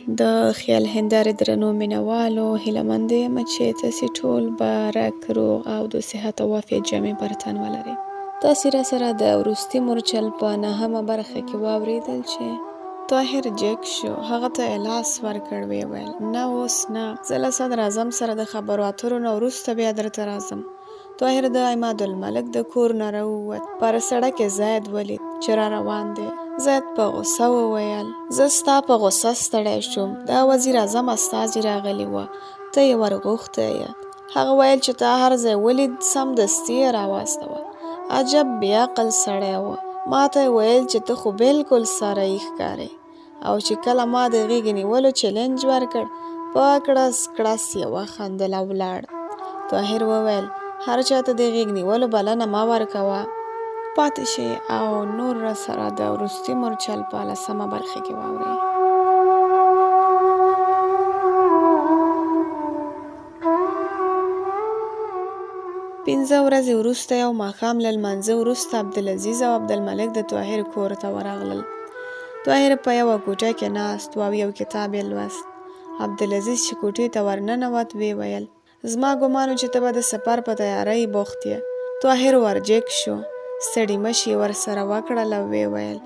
د خیال هندارې درنو مینوالو هیله مند یم چې تاسې ټول به رګ روغ او د صحت او عافیت جامې پر تن ولرئ. تاسې راسره د وروستي مورچل په 9مه برخه کې واورېدل چې طاهر جګ شو، هغه ته یې لاس ورکړ، ویې ویل: نه اوس نه، زه له صدراعظم سره د خبرو اترو نه وروسته بیا درته راځم. طاهر د عمادالملک د کور نه راووت. پر سړک یې زید ولید چې را روان دی. زید په غوسه وویل: زه ستا په غوسه ستړی شوم، دا وزیر اعظم استازي راغلي وه، ته یې ورغوښتی یې. هغه ویل چې تا هر ځای ولید سمدستي یې راواستوه. عجب بې عقل سړی و. ما ته یې ویل چې ته خو بالکل ساری ښکارې. او چې کله ما د غېږې نیولو چلنج ورکړ، په کړس کړس یې وخندل او ولاړ. طاهر وویل: هر چاته د غېږ نیولو بلنه مه ورکوه. پاتې شئ او نور راسره د وروستي مورچل په 10مه برخه کې واورئ. 15 ورځې وروسته یو ماښام له لمانځه وروسته عبدالعزیز او عبدالملک د طاهر کور ته ورغلل. طاهر په یوه کوټه کې ناست و او یو کتاب یې لوست. عبدالعزیز چې کوټې ته ورننوت ویې ویل: زما ګمان و چې ته به د سفر په تیارۍ بوخت یې. طاهر ورجګ شو، ستړي مشي ورسره وکړل او ویې ویل: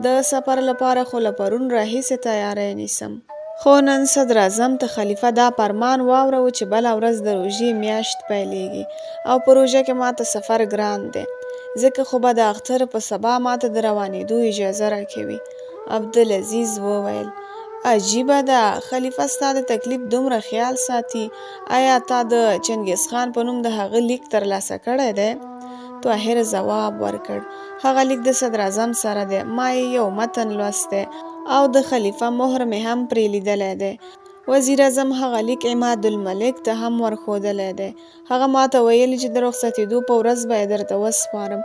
د سفر لپاره خو له پرون راهیسې تیاری نیسم. خو نن صدراعظم ته خلیفه دا فرمان واوروه چې بله ورځ د روژې میاشت پیلېږي او په روژه کې ماته سفر ګران دی، ځکه خو به د اختر په سبا ماته د روانېدو اجازه راکوي. عبدالعزیز وویل: عجیبه ده، خلیفه ستا د تکلیف دومره خیال ساتي. آیا تا د چنګیز خان په نوم د هغه لیک ترلاسه کړی دی؟ طاهر ځواب ورکړ: هغه لیک د صدراعظم سره دی، ما یې یو متن لوستی او د خلیفه مهر مې هم پرې لیدلی دی. وزیر اعظم هغه لیک عمادالملک ته هم ورښودلی دی. هغه ماته ویلي چې د رخصتېدو په ورځ به یې درته وسپارم.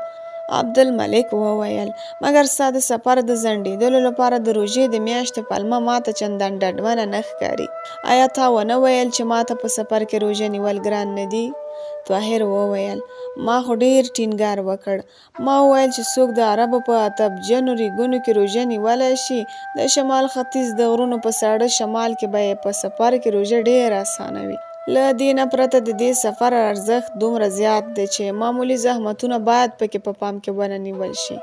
عبدالملک وویل: مګر ستا د سفر د ځنډېدلو لپاره د روژې د میاشتې پلمه ماته چندان ډډمنه نه ښکاري. آیا تا ونه ویل چې ماته په سفر کې روژه نیول ګران نه دي؟ طاهر وویل: ما خو ډېر ټینګار وکړ. ما وویل چې څوک د عربو په تبجنو ریګونو کې روژه نیولی شي، د شمال ختیځ د غرونو په ساړه شمال کې به یې په سفر کې روژه ډېر اسانه وي. له دې نه پرته د دې سفر ارزښت دومره زیات دی چې معمولي زحمتونه باید پکې په پام کې ونه نیول شي.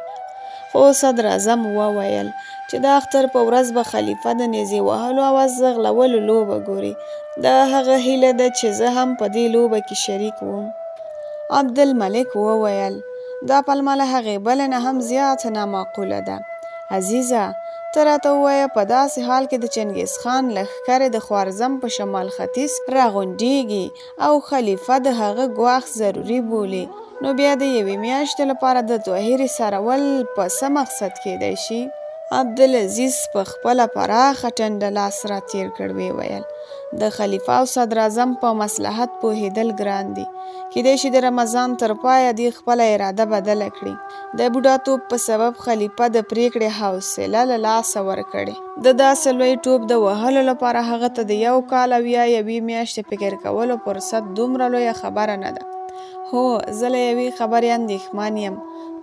خو صدراعظم وویل چې د اختر په ورځ به خلیفه د نیزې وهلو او ځغلولو لوبه ګوري. دا هغه هیله ده چې زه هم په دې لوبه کې شریک وم. عبدالملک وویل: دا پلمه له هغې بلې نه هم زیات نامعقوله ده. عزیزه، ته راته ووایه، په داسې حال کې د چنګیز خان لښکرې د خوارزم په شمال ختیځ راغونډېږي او خلیفه د هغه ګواښ ضروري بولي، نو بیا د یوې میاشتې لپاره د طاهر ایسارول په څه مقصد کیدی شي؟ عبدالعزیز په خپله پراخه ټنډه لاس را تیر کړ، ویې ویل: د خلیفه او صدراعظم په مصلحت پوهېدل ګران دي. کیدای شي د رمضان تر پایه دې خپله اراده بدله کړي. د بوډاتوب په سبب خلیفه د پریکړې حوصله له لاسه ورکړې. د داسې لوی ټوپ د وهلو لپاره هغه ته د 1 کال او یا 1 میاشتې فکر کولو فرصت دومره لویه خبره نه ده. هو، زه له یوې خبرې اندېښمن یم.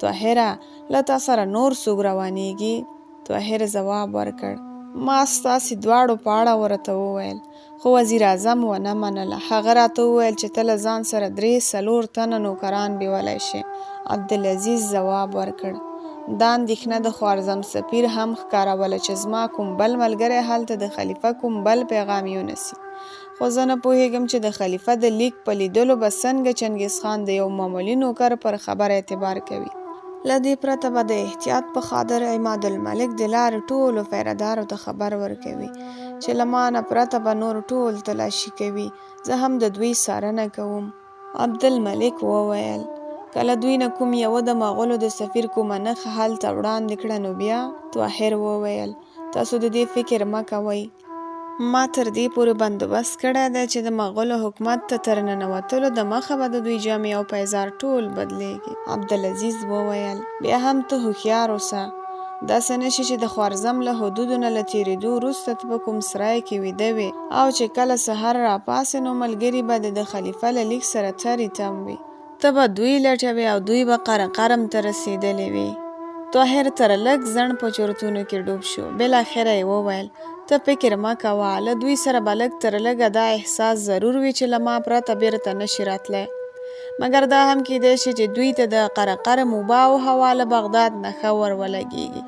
طاهره، له تا سره نور څوک روانېږي؟ طاهر ځواب ورکړ: ما ستاسې دواړو په اړه ورته وویل، خو وزیر اعظم ونه منله. هغه راته وویل چې ته له ځان سره 3-4 تنه نوکران بیولی شي. عبدالعزیز ځواب ورکړ: دا اندېښنه د خوارزم سفیر هم ښکاروله چې زما کوم بل ملګری هلته د خلیفه کوم بل پیغام یونسي. خو زه نه پوهېږم چې د خلیفه د لیک په لیدلو به څنګه چنګیز خان د یو معمولي نوکر پر خبره اعتبار کوي. له دې پرته به د احتیاط په خاطر عمادالملک د لارې ټولو پیردارو ته خبر ورکوي چې له ما نه پرته به نور ټول تلاشي کوي. زه هم د دوی څارنه کوم. عبدالملک وویل: که له دوی نه کوم یوه د مغولو د سفیر کومه نښه هلته وړاندې کړه نو بیا؟ طاهر وویل: تاسو د دې فکر مه کوئ. ما تر دې پورې بندوبست کړی دی چې د مغولو حکومت ته تر ننوتلو د مخه به د دوی جامې او پیزار ټول بدلیږي. عبدالعزیز وویل: بیا هم ته هوښیار اوسه. داسې نشي چې د خوارزم له حدودو نه له تېرېدو وروسته ته په کوم سرای کې ویده وې او چې کله سحر راپاڅې نو ملګري به د خلیفه له لیک سره ترې تم وي. ته به دوی لټوې او دوی به قرم ته رسېدلې وي. طاهر تر لږ ځنډ په چورتونو کې ډوب شو. بالاخره یې وویل: ته فکر مه کوه، له دوی سره به لږ تر لږه دا احساس ضرور وي چې له ما پرته بیرته نشي راتلی. مګر دا هم کیدای شي چې دوی ته د قرقر موبا او هوا له بغداد نه ښه ور ولګېږي،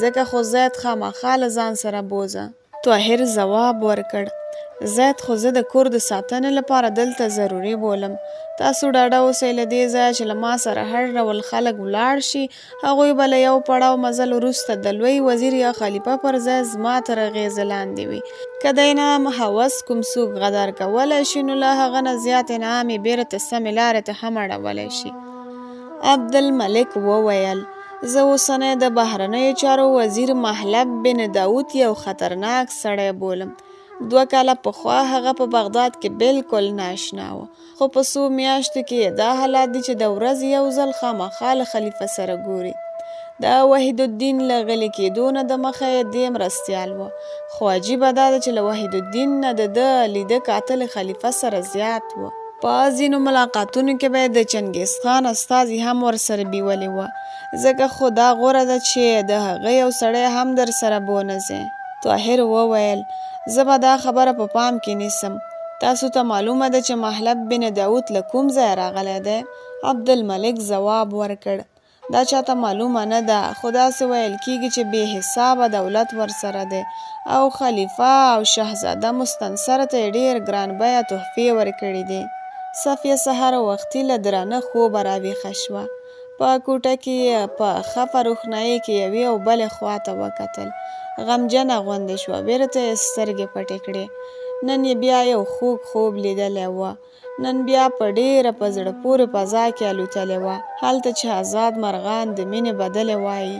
ځکه خو زید خامخا له ځان سره بوځه. طاهر ځواب ورکړ: زید خو زه د کور د ساتنې لپاره دلته ضروري بولم. تاسو ډاډه اوسئ له دې ځایه چې له ما سره هر ډول خلک ولاړ شي، هغوی به له یو پړاو مزل وروسته د لوی وزیر یا خلیفه پر ځای زما تر اغېزې لاندې وي. که د انعام هوس کوم څوک غدار کولی شي، نو له هغه نه زیات انعام یې بیرته سمې لارې ته هم اړولی شي. عبدالملک وویل: زه اوسنی د بهرنیو چارو وزیر محلب بن داود یو خطرناک سړی بولم. 2 کاله پخوا هغه په بغداد کې بالکل ناشنا و، خو په څو میاشتو کې دا حالات دي چې د ورځې یو ځل خامخا له خلیفه سره ګوري. د وحید الدین له غلي کېدو نه د مخه یې دې مرستیال و، خو عجیبه دا ده چې له وحید الدین نه د ده لیده کاته له خلیفه سره زیات و. په ځینو ملاقاتونو کې به د چنګیز خان استازي هم ورسره بیولې وه، ځکه خو دا غوره ده چې د هغه یو سړی هم در سره بونځې. طاهر وویل: زه به دا خبره په پام کې نیسم. تاسو ته معلومه ده چې محلب بن داود له کوم ځای راغلی دی؟ عبدالملک ځواب ورکړ: دا چاته معلومه نه ده، خو داسې ویل کېږي چې بې حسابه دولت ورسره دی او خلیفه او شهزاده مستنصر ته یې ډېر ګران بیه تحفې ورکړي دي. صفیه سهار وختي له درانه خوبه راویښه شوه. په کوټه کې په خفه روښنایۍ کې یوې او بلې خواته وکتل. غمجنه غوندې شوه، بیرته یې سترګې پټې کړې. نن یې بیا یو خوږ خوب لیدلی و. نن بیا په ډېره په زړه پورې فضا کې الوتلې وه، هلته چې آزاد مرغان د مینې بدلې وایي.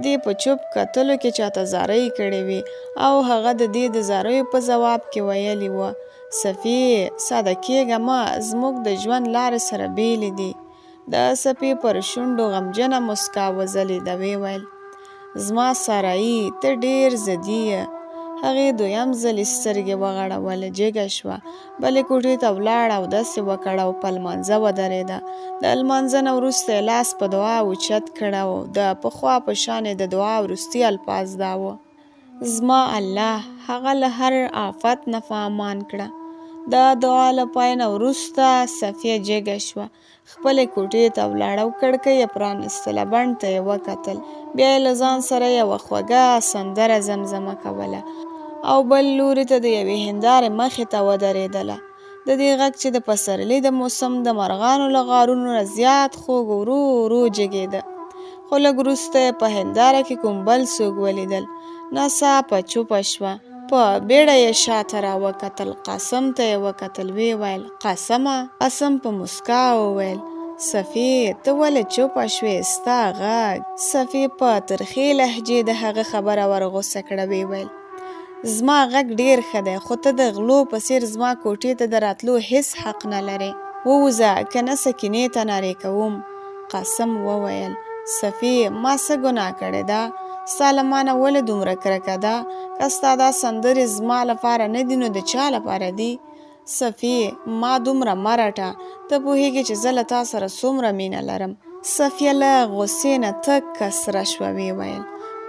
دې په چوپ کتلو کې چاته زارۍ کړې وي او هغه د دې د زاریو په ځواب کې ویلي وه: صفیې، ساده کېږه مه، زموږ د ژوند لارې سره بېلې دي. د صفیې پر شونډو غمجنه مسکا وځلېده. ویې ویل: زما سارایي، ته ډېر ضدي یې. هغې دویم ځل یې سترګې وغړولې، جګه شوه، بلې کوټې ته ولاړه، اودس یې وکړ او په لمانځه ودرېده. د لمانځه نه وروسته یې لاس په دعا اوچت کړ او د پخوا په شان یې د دعا وروستي الفاظ دا وه: زما الله، هغه له هر آفت نه په امان کړه. د دعا له پای نه وروسته صفیه جګه شوه، خپلې کوټې ته ولاړه او کړکۍ یې پرانستله. بڼ ته یې وکتل، بیا یې له ځان سره یوه خوږه سندره زمزمه کوله او بل لوري ته د یوې هندارې مخې ته ودرېدله. د دې غږ چې د پسرلي د موسم د مرغانو له غارونو نه زیات خوږ ورو ورو جګېده. خو لږ وروسته یې په هنداره کې کوم بل څوک ولیدل. ناڅاپه چوپه شوه، په بیړه یې شاته راوکتل. قاسم ته یې وکتل. ویې ویل: قاسمه. قاسم په مسکا وویل: صفیې، ته ولې چوپه شوې؟ ستا غږ. صفیې په ترخې لهجې د هغه خبره ورغوسه کړه. ویې ویل: زما غږ ډېر ښه دی، خو ته د غلو په څېر زما کوټې ته د راتلو هېڅ حق نه لرې. ووځه، که نه سکینې ته نارې کوم. قاسم وویل: صفیې، ما څه ګناه کړې ده؟ ستا له ما نه ولې دومره کرکه ده؟ که ستا دا سندرې زما لپاره نه دي، نو د چا لپاره دي؟ صفیې، ما دومره مه رټه، ته پوهېږې چې زه له تا سره څومره مینه لرم. صفیه له غوسې نه تکه سره شوه. ویې ویل: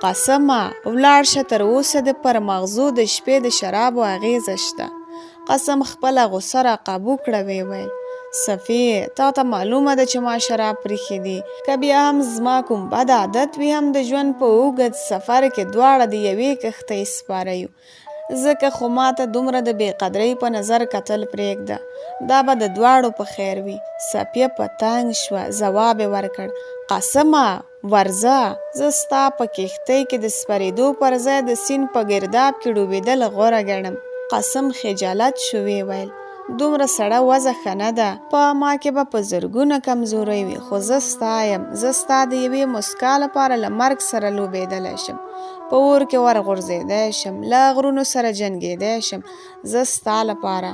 قاسمه، ولاړ شه، تر اوسه د پر مغزو د شپې د شرابو اغېزه شته. قاسم خپله غوسه را قابو کړه. ویې ویل: صفیې، تا ته معلومه ده چې ما شراب پریښي دي. که بیا هم زما کوم بد عادت وي، هم د ژوند په اوږد سفر کې دواړه د یوې کښتۍ سپاره یو. ځکه خو ما ته دومره د بې قدرۍ په نظر کتل پرېږده، دا به د دواړو په خیر وي. صفیه په تنګ شوه. ځواب یې ورکړ: قاسمه، ورځه، زه ستا په کښتۍ کې د سپرېدو پر ځای د سیند په ګرداب کې ډوبېدل غوره ګڼم. قاسم خجالت شو. ویې ویل: دومره سړه وضع ښه نه ده، په ما کې به په زرګونه کمزورۍ وي، خو زه ستا یم. زه ستا د یوې مسکا لپاره له مرګ سره لوبېدلی شم، په اور کې ورغورځېدی شم، له غرونو سره جنګېدی شم. زه ستا لپاره.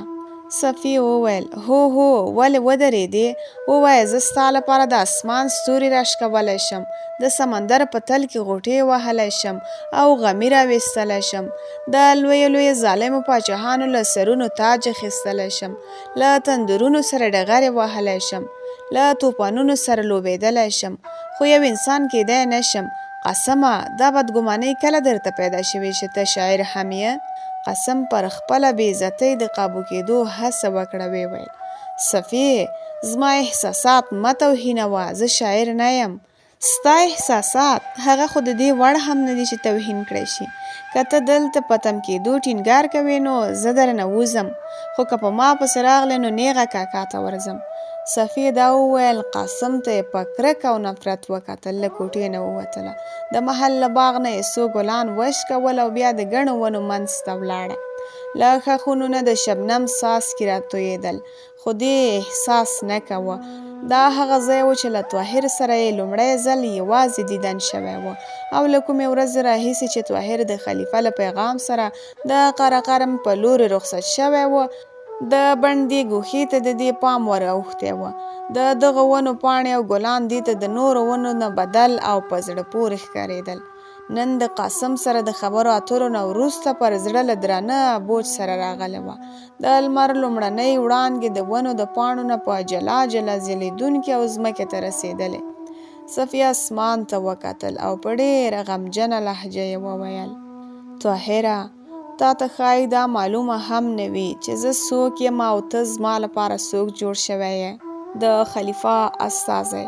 صفیې وویل: هو هو، ولې ودرېدې؟ ووایه، زه ستا لپاره د اسمان ستوري راښکولی شم، د سمندر په تل کې غوټې وهلی شم او غمي راویستلی شم، د لویو لویو ظالمو پاچاهانو له سرونو تاج اخیستلی شم، له تندرونو سره ډغرې وهلی شم، له توپانونو سره لوبېدلی شم، خو یو انسان کېدی نه شم. قاسمه، دا بدګمانۍ کله درته پیدا شوې چې ته شاعر هم یې؟ قاسم پر خپله بې عزتۍ د قابو کېدو هڅه وکړه. ویې ویل: صفیې، زما احساسات مه توهینوه، زه شاعر نه یم. ستا احساسات هغه خو د دې وړ هم نه دي چې توهین کړی شي. که ته دلته په تم کېدو ټینګار کوې نو زه درنه وځم، خو که په ما پسې راغلې نو نیغه کاکا ته ورځم. صفیې دا وویل. قاسم ته یې په کرکه او نفرت وکتل. له کوټې نه ووتله. د محل له باغ نه یې څو ګلان وشکول او بیا د ګڼو ونو منځ ته ولاړه. له ښاخونو نه د شبنم څاڅکي راتویېدل، خو دې احساس نه کوه. دا هغه ځای و چې له طاهر سره یې لومړی ځل یوازې دیدن شوی و، او له کومې ورځې راهیسې چې طاهر د خلیفه له پیغام سره د قره قرم په لورې رخصت شوی و، د بندې ګوښې ته د دې پام ور اوښتی و. د دغه ونو پاڼې او ګلان دې ته د نورو ونو نه بدل او په زړه پورې ښکارېدل. نن د قاسم سره د خبرو اترو نه وروسته پر زړه له درانه بوج سره راغلی وه. د لمر لومړنۍ وړانګې د ونو د پاڼو نه په جلا جلا ځلېدونکې او ځمکې ته رسېدلې. صفیه اسمان ته وکتل او په ډېره غمجنه لهجه یې وویل: طاهره، تا ته ښایي دا معلومه هم نه وي چې زه څوک یم او ته زما لپاره څوک جوړ شوی یې. د خلیفه استازی.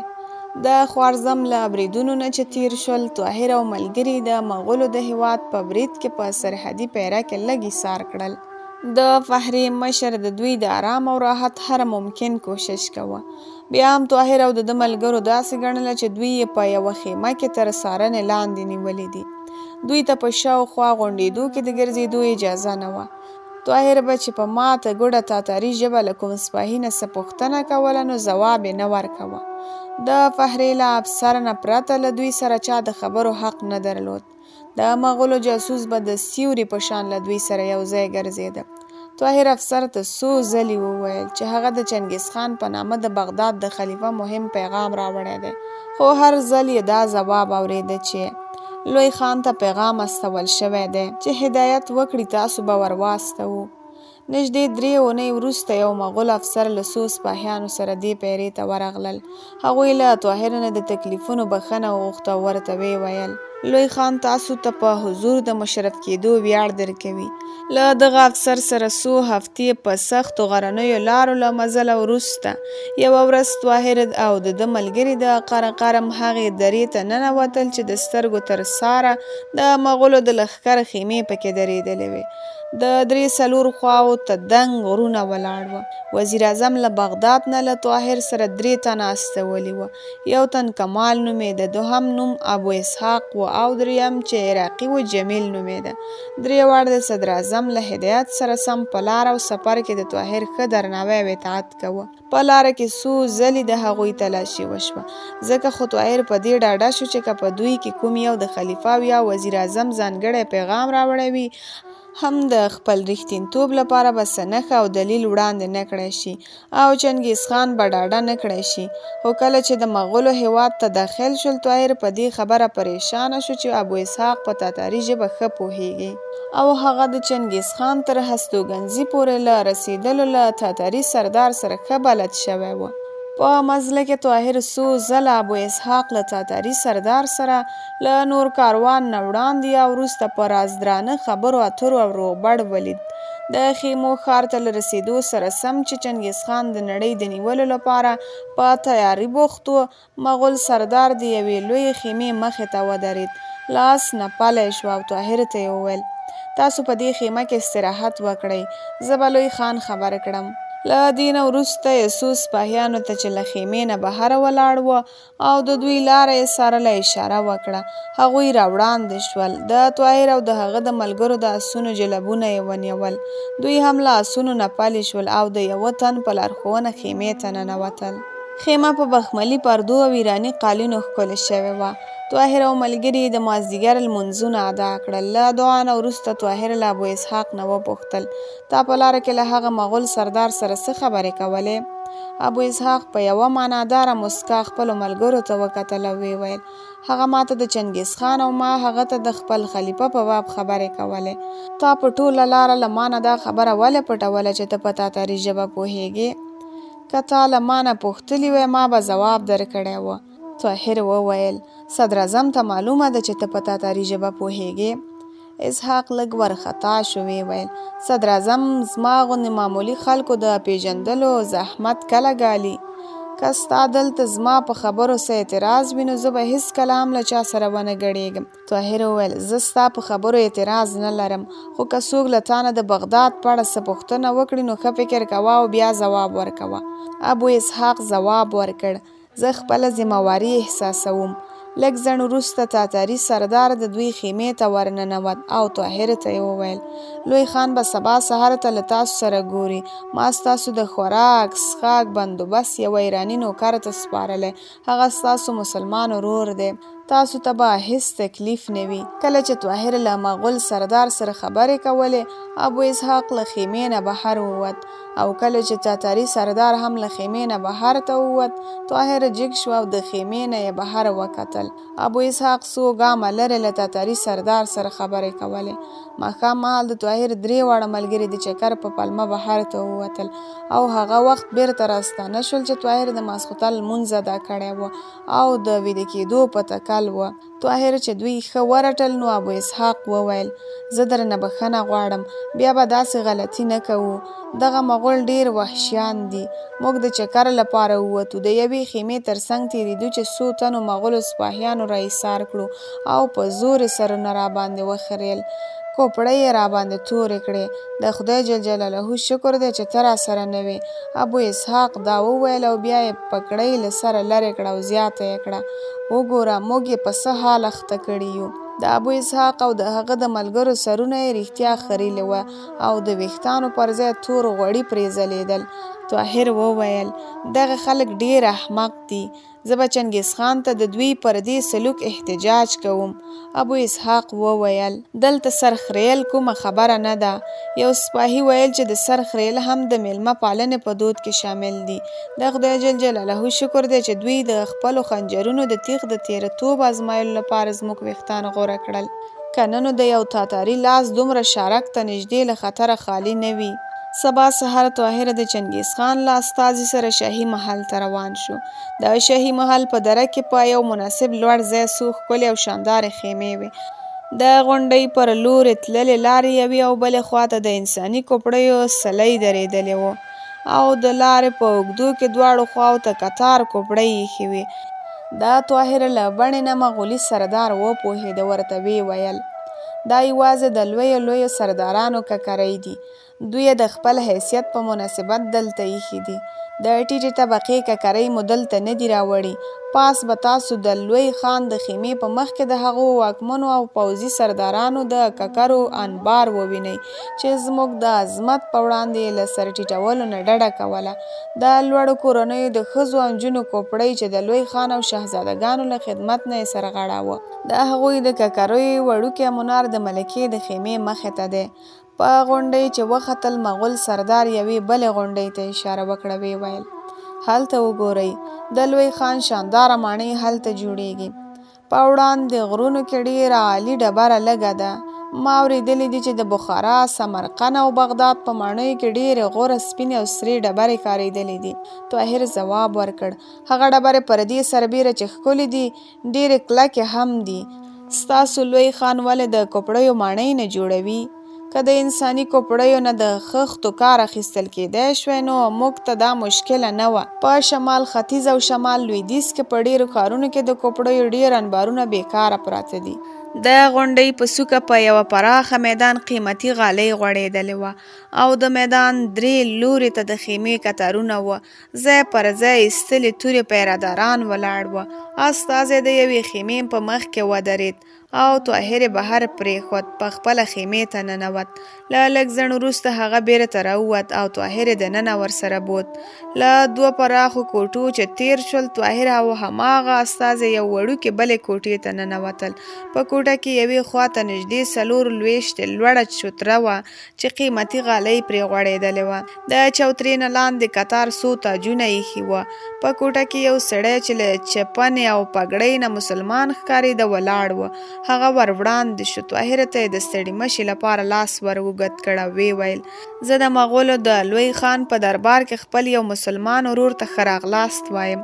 د خوارزم له بریدونو نه چې تیر شول، طاهر او ملګري د مغولو د هیواد په برید کې په سرحدي پیره کې لږ ایثار کړل. د فهرې مشر د دوی د آرام او راحت هر ممکن کوشش کوه. بیا هم طاهر او د ملګرو داسې ګڼله چې دوی یې په یوه خیمه کې تر څارنې لاندې نیولي دي. دوی ته په شاوخوا غونډېدو کې د ګرځېدو اجازه نه وه. طاهر به چې په ماته ګوډه تاتاري ژبه له کوم سپاهي نه څه پوښتنه کوله نو ځواب یې نه ورکوه. د فهرې له افسر نه پرته له دوی سره چا د خبرو حق نه درلود. د مغولو جاسوس به د سیوري په شان له دوی سره یو ځای ګرځېده. طاهر افسر ته څو ځلې وویل چې هغه د چنګیز خان په نامه د بغداد د خلیفه مهم پیغام راوړی دی، خو هر ځل یې دا ځواب اورېده چې لوی خان ته پیغام استول شوی دی چې هدایت وکړي تاسو به ور واستوو. نږدې 3 اونۍ وروسته یو مغول افسر له څو سپاهیانو سره دې پیرې ته ورغلل. هغوی له طاهر نه د تکلیفونو بخښنه وغوښته او ورته ویې ویل: لوی خان تاسو ته په حضور د مشرف کېدو ویاړ درکوي. له دغه افسر سره څو هفتې په سختو غرنیو لارو له مزله وروسته یوه ورځ طاهر او د ده ملګري د قره قرم هغې درې ته ننوتل چې د سترګو تر ساره د مغولو د لښکر خیمې پکې درېدلې وې. د 3-4 خواو ته دنګ غرونه ولاړ وه. وزیر اعظم له بغداد نه له طاهر سره 3 تنه استولي وه. یو تن کمال نومېده، دوهم نوم ابو اسحاق و او دریم چې عراقي و جمیل نومېده. درېواړه د صدر اعظم له هدایت سره سم په لار او سفر کې د طاهر ښه درناوی او اطاعت کوه. په لاره کې څو ځلې د هغوی تلاشي وشوه، ځکه خو طاهر په دې ډاډه شو چې که په دوی کې کوم یو د خلیفه او یا وزیر اعظم ځانګړی پیغام راوړی وي، هم د خپل رښتینتوب لپاره به څه نښه او دلیل وړاندې نه کړی شي او چنګیز خان به ډاډه نه کړی شي. خو کله چې د مغولو هیواد ته داخل شول، طاهر په دې خبره پریشانه شو چې ابو اسحاق په تاتاري ژبه ښه پوهیږي او هغه د چنګیز خان تر هستوګنځي پورې له رسېدلو له تاتاري سردار سره ښه بلد شوی و. په مزله کې طاهر څو ځله ابو اسحاق له تاتاري سردار سره له نور کاروان نه وړاندې یا وروسته په رازدرانه خبرو اترو او روغبړ ولید. د خیمو ښار ته له رسېدو سره سم چې چنګیز خان د نړۍ د نیولو لپاره په تیاري بوخت و، مغول سردار د یوې لویې خیمې مخې ته ودرېد. لاس نپلی شو او طاهر ته یې وویل: تاسو په دې خیمه کې استراحت وکړئ، زه به لوی خان خبر کړم. له دې نه وروسته یې څو سپاهیانو ته چې له خیمې نه بهر ولاړ وه او د دوی لاره یې څارله اشاره وکړه. هغوی راوړاندې شول. د طاهر او د هغه د ملګرو د اسونو جلبونه یې ونیول. دوی هم له اسونو نه پلي شول او د یوه تن په لارښوونه خیمې ته ننوتل. خیمه په بخملي پردو او ایراني قالینو ښکلې شوې وه. طاهر او ملګري د مازدیګر لمونځونه ادا کړل. له دعا نه وروسته طاهر له ابو اسحاق نه وپوښتل: تا په لاره کې له هغه مغول سردار سره څه خبرې کولې؟ ابو اسحاق په یوه معناداره مسکا خپلو ملګرو ته وکتل او ویې ویل: هغه ماته د چنګیز خان او ما هغه ته د خپل خلیفه په باب خبرې کولې. تا په ټوله لاره له ما نه دا خبره ولې پټوله چې ته په تاتاري ژبه پوهیږې؟ که تا له ما نه پوښتلي وی ما به ځواب درکړی و. طاهر وویل: صدر اعظم ته معلومه ده چې ته په تاتاري ژبه پوهیږې؟ اسحاق لږ ورخطا شو، ویې ویل صدراعظم زما غوندې معمولي خلکو د پیژندلو زحمت کله ګالي. که ستا دلته زما په خبرو څه اعتراض وي نو زه به هېڅکله هم له چا سره ونه ګډېږم. طاهر وویل زه ستا په خبرو اعتراض نه لرم، خو که څوک له تا نه د بغداد په اړه څه پوښتنه وکړي نو ښه فکر کوه او بیا ځواب ورکوه. ابو اسحاق ځواب ورکړ زه خپله ذمهواري احساسوم. لږ ځنډ وروسته تاتاري سردار د دوی خیمې ته ورننوت او طاهر ته یې وویل لوی خان به سبا سهار ته له تاسو سره ګوري. ما ستاسو د خوراک څښاک بندوبست یوه ایراني نوکر ته سپارلی، هغه ستاسو مسلمان ورور دی، تاسو ته به هیڅ تکلیف نه وي. کله چې طاهر له مغول سردار سره خبرې کولې ابو اسحاق له خیمې نه بهر ووت، او کله چې تاتاري سردار هم له خیمې نه بهر ته ووت طاهر جګ شو او د خیمې نه یې بهر وکتل. ابو اسحاق څو ګامه لرې له تاتاري سردار سره خبرې کولې. ماښام مهال د طاهر 3 واړه ملګري د چکر په پلمه بهر ته ووتل او هغه وخت بیرته راستانه شول چې طاهر د ماسخوتن لمونځ ادا کړی و او د ویده کېدو په تکل و. طاهر چې دوی ښه ورټل نو ابو اسحاق وویل زه درنه بخښنه غواړم، بیا به داسې غلطي نه کوو. دغه مغول ډیر وحشیان دي. موږ د چکر لپاره ووتو، د یوې خیمې ترڅنګ تېرېدو چې څو تنو مغولو سپاهیانو را ایسار کړو او په زور یې سرونه راباندې وخریل، کوپړۍ یې راباندې تورې کړې. د خدای جل جلاله شکر دی چې ته راسره نه وې. ابو اسحاق دا وویل او بیا یې پګړۍ له سره لرې کړه او زیاته یې کړه وګوره موږ یې په څه حال اخته کړي یو. د ابو اسحاق او د هغه د ملګرو سرونه یې رښتیا خریلې وه او د ویښتانو پر ځای تور غوړي پرې ځلېدل. طاهر وویل دغه خلک ډیر احمق دي، زه به چنګیز خان ته د دوی پر دې سلوک احتجاج کوم. ابو اسحاق وویل دلته سر خریل کومه خبره نه ده. یو سپاهي ویل چې د سر خریل هم د میلمه پالنې په دود کې شامل دي. د خدای جل جلاله شکر دی چې دوی د خپلو خنجرونو د تیغ د تیرهتوب ازمایلو لپاره زموږ ویښتان غوره کړل، که نه نو د یو تاتاري لاس دومره شارک ته نږدې له خطره خالی نه وي. سبا سهار طاهر د چنګیز خان له استازي سره شاهي محل ته روان شو. د شاهي محل په دره کې په یو مناسب لوړ ځای څو ښکلې او شاندارې خیمې وې. د غونډۍ پر لورې تللې لارې یوې او بلې خواته د انساني کوپړیو سلۍ درېدلې وه او د لارې په اوږدو کې دواړو خواو ته کتار کوپړۍ ایښې وې. دا طاهر له بڼې نه مغولي سردار وپوهېده، ورته ویې ویل دا یوازې د لویو سردارانو ککرۍ دي، دوی د خپل حیثیت په مناسبت دلته ایښي دي، د ټیټې طبقې ککرۍ مو دلته نه دي راوړي. پاس به تاسو د لوی خان د خیمې په مخ کې د هغو واکمنو او پوځي سردارانو د ککرو انبار ووینئ چې زموږ د عظمت په وړاندې له سر ټیټولو نه ډډه کوله. د لوړو کورنیو د ښځو او نجونو کوپړۍ چې د لوی خان او شهزادګانو له خدمت نه یې سره غړاوه. د هغوی د ککریو وړوکی منار د ملکې د خیمې مخې ته دی. په غونډۍ چې وختل مغول سردار یوې بلې غونډۍ ته اشاره وکړه، ویې ویل هلته وګورئ د لوی خان شانداره ماڼۍ هلته جوړیږي. په وړاندې غرونو کې ډیره عالي ډبره لږه ده. ما اورېدلي دي چې د بخارا، سمرقند او بغداد په ماڼیو کې ډیرې غوره سپینې او سرې ډبرې کارېدلې دي. طاهر ځواب ورکړ هغه ډبرې پر دې سربیره چې ښکلې دي ډیرې کلکې هم دي. ستاسو لوی خان ولې د کوپړیو ماڼۍ نه جوړوي؟ که د انساني کوپړیو نه د خښتو کار اخیستل کېدای شوی نو موږ ته دا مشکله نه وه. په شمال ختیځ او شمال لویدیځ کې په ډیرو ښارونو کې د کوپړیو ډیر انبارونه بیکاره پراته دي. د غونډۍ په څوکه په یوه پراخه میدان قیمتي غالۍ غوړېدلې وه او د میدان 3 لوري ته د خیمې کتارونه وه. ځای پر ځای ایستلي تورې پیرهداران ولاړ وه. استازی د یوې خیمې په مخ کې ودرېد او طاهر بهر پرېښود، په خپله خیمې ته ننوت. له لږ ځنډ وروسته هغه بیرته راووت او طاهر د ننه ورسره بوت. له 2 پراخو کوټو چې تیر شول طاهر او هماغه استازی یو وړوکې بلې کوټې ته ننوتل. په کوټه کې یوې خواته نږدې 4 لویشتې لوړه چوتره وه چې قیمتي غالۍ پرې غوړېدلې وه. د چوترې نه لاندې کتار څو تاجونه ایښي وه. په کوټه کې یو سړی چې له چپنې او پګړۍ نه مسلمان ښکارېده ولاړ و. هغه ور وړاندې شو. طاهر ته یې د ستړي مشي لپاره لاس ور اوږد کړ او ویې ویل زه د مغولو د لوی خان په دربار کې خپل یو مسلمان ورور ته ښه راغلاست وایم.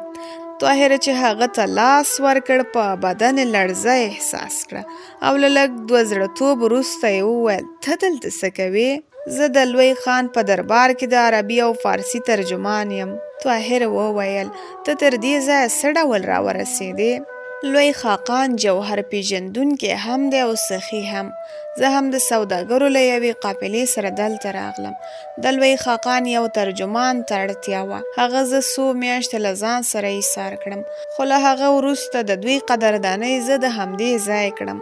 طاهره چې هغه ته لاس ورکړ په بدن لړزه احساس کړه او له لږ دوه زړه‌توب وروسته یې وویل ته دلته څه کوې؟ زه د لوی خان په دربار کې د عربي او فارسي ترجمان یم. طاهره وویل ته تر دې ځایه څه ډول راورسېدې؟ لوی خاقان جوهر پیژندونکی هم دی او سخي هم. زه هم د سوداګرو له یوې قافلې سره دلته راغلم. د لوی خاقان یو ترجمان ته اړتیا وه. هغه زه څو میاشتې له ځان سره ایثار کړم، خو له هغه وروسته د دوی قدردانۍ زه د همدې ځای کړم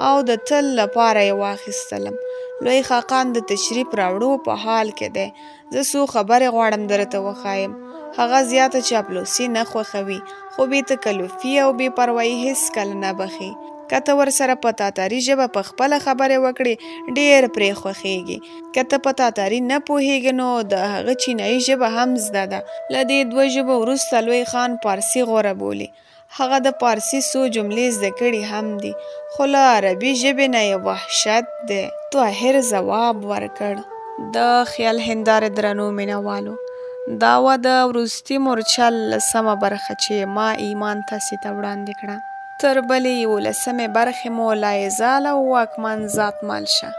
او د تل لپاره یې واخیستلم. لوی خاقان د تشریف راوړو په حال کې دی. زه څو خبرې غواړم درته وښایم. هغه زیاته چاپلوسي نه خوښوي، خو بې تکلفي او بې پروایي هیڅکله نه بخي. که ته ورسره په تاتاري ژبه په خپله خبرې وکړې ډېر پرې خوښیږي. که ته په تاتاري نه پوهیږې نو د هغه چینایي ژبه هم زده ده. له دې دوه ژبو وروسته لوی خان پارسي غوره بولي. هغه د پارسي څو جملې زده کړي هم دي، خو له عربي ژبې نه یې وحشت دی. طاهر ځواب ورکړ: د خیال هندارې درنو مینهوالو، دا وه د وروستي مورچل 10مه برخه چې ما ایمان تاسې ته وړاندې کړه. تر بلې 11مې برخې مو لا یې زال او واکمن ذات مال شه.